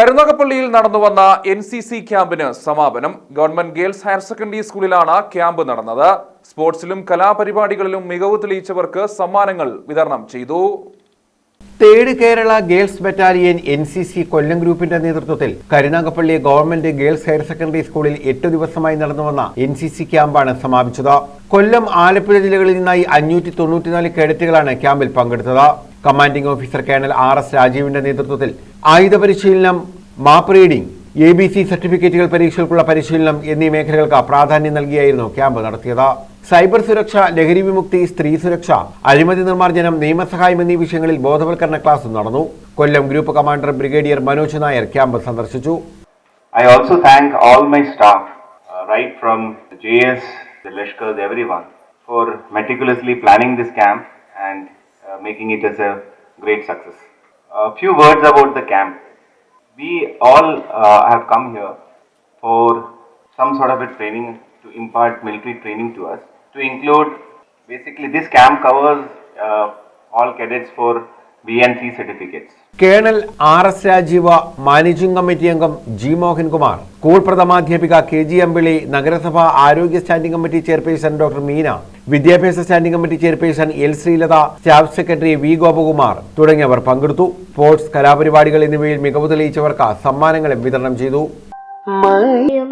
കരുനാഗപ്പള്ളിയിൽ നടന്നുവന്ന NCC ക്യാമ്പിന് സമാപനം. Government girls higher secondary സ്കൂളിലാണ് ക്യാമ്പ് നടന്നത്. സ്പോർട്സിലും കലാപരിപാടികളിലും മികവ് തെളിയിച്ചവർക്ക് സമ്മാനങ്ങൾ വിതരണം ചെയ്തു. Third Kerala girls battalion NCC കൊല്ലം ഗ്രൂപ്പിന്റെ നേതൃത്വത്തിൽ Karunagappally government girls higher secondary സ്കൂളിൽ 8 ദിവസമായി നടന്നുവന്ന NCC ക്യാമ്പാണ് സമാപിച്ചത്. കൊല്ലം, ആലപ്പുഴ ജില്ലകളിൽ നിന്നായി 594 കേഡറ്റുകളാണ് ക്യാമ്പിൽ പങ്കെടുത്തത്. കമാൻഡിംഗ് ഓഫീസർ കേണൽ RS രാജീവിന്റെ നേതൃത്വത്തിൽ ആയുധ പരിശീലനം, മാപ്പ് റീഡിംഗ്, ABC സർട്ടിഫിക്കറ്റുകൾ പരീക്ഷകൾക്കുള്ള പരിശീലനം എന്നീ മേഖലകൾക്ക് പ്രാധാന്യം നൽകിയായിരുന്നു ക്യാമ്പ് നടത്തിയത്. സൈബർ സുരക്ഷ, ലഹരി വിമുക്തി, സ്ത്രീ സുരക്ഷ, അഴിമതി നിർമ്മാർജ്ജനം, നിയമസഹായം എന്നീ വിഷയങ്ങളിൽ ബോധവൽക്കരണ ക്ലാസ് നടന്നു. Kollam group commander brigadier Manoj Nair camp സന്ദർശിച്ചു. I also thank all my staff, right from the JS, the Lashkars, everyone, for meticulously planning this camp and making it as a great success. A few words about the camp. We all have come here for some sort of a training to impart military training to us. To include, basically this camp covers all cadets for B and C certificates. Colonel RS Rajeev, managing committee അംഗം G Mohankumar, school പ്രഥമാധ്യാപിക KG Ambili, നഗരസഭ ആരോഗ്യ standing committee chairperson doctor Meena, വിദ്യാഭ്യാസ standing committee chairperson L Sreelatha, staff secretary V Gopakumar തുടങ്ങിയവർ പങ്കെടുത്തു. Sports, കലാപരിപാടികൾ എന്നിവയിൽ മികവ് തെളിയിച്ചവർക്ക് സമ്മാനങ്ങളും വിതരണം ചെയ്തു.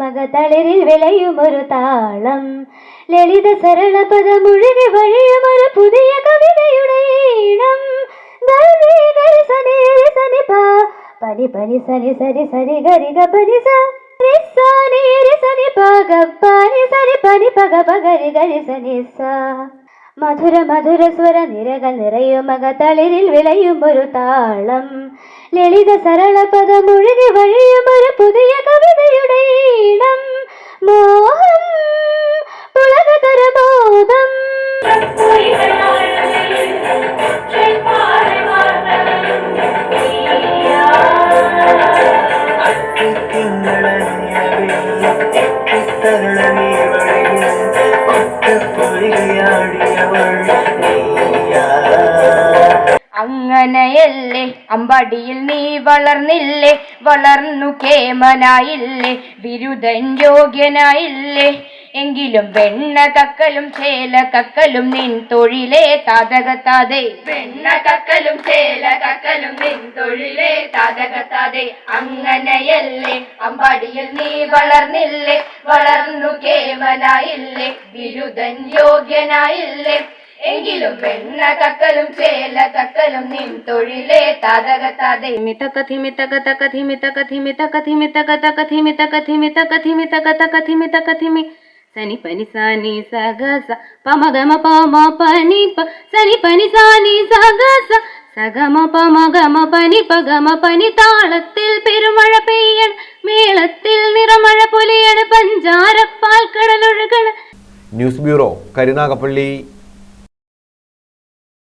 മകതളിരിൽ വിളയുമൊരു താളം, ലളിത സരള പദമുഴുകി വഴിയുമൊരു പുതിയ കവിതയുടെ ഈണം. പനി പനി സനി സരി സരി ഗരി ഗ പനി സനി സനി പഗ പനി സരി പനി പഗ പഗരി ഗരി സനി സ. മധുര മധുര സ്വര നിരകൾ നിറയും മകതളിരിൽ വിളയുമൊരു താളം, ലളിത സരള പദമുഴുകി വഴിയുമൊരു പുതിയ കവിതയുടെ ഈണം. മോഹം പുളകതര ബോധം അങ്ങനെയല്ലേ അമ്പാടിയിൽ നീ വളർന്നില്ലേ, വളർന്നു കേമനായില്ലേ, ബിരുദൻ യോഗ്യനായില്ലേ. എങ്കിലും വെണ്ണ കക്കലും ചേല കക്കലും നിൻ തൊഴിലേ താതകത്താതെ, വെണ്ണ കക്കലും ചേല കക്കലും നിൻ തൊഴിലേ താതകത്താതെ. അങ്ങനെയല്ലേ അമ്പാടിയിൽ നീ വളർന്നില്ലേ, വളർന്നു കേമനായില്ലേ, ബിരുദൻ യോഗ്യനായില്ലേ. എങ്കിലും വെണ്ണ കക്കലും ചേല കക്കലും നിൻ തൊഴിലേ താതകത്താതെ. മിതക ധിമിതക തക ധിമിതക ധിമിതക ധിമിതക തക ധിമിതക ധിമിതക ധിമിതക തക ധിമിതക ധിമി സനി പനി സാനി സഗ സ പമഗമ പമ പനി പ സനി പനി സാനി സഗ സ സഗമ പമഗമ പനി പഗമ പനി. താളത്തിൽ പെരുമഴ പെയ്യൺ, മേളത്തിൽ നിറമഴ പൊലിയണ്, പഞ്ചാരപ്പാൽ കടലൊഴുകണ്. News bureau, Karunagappally.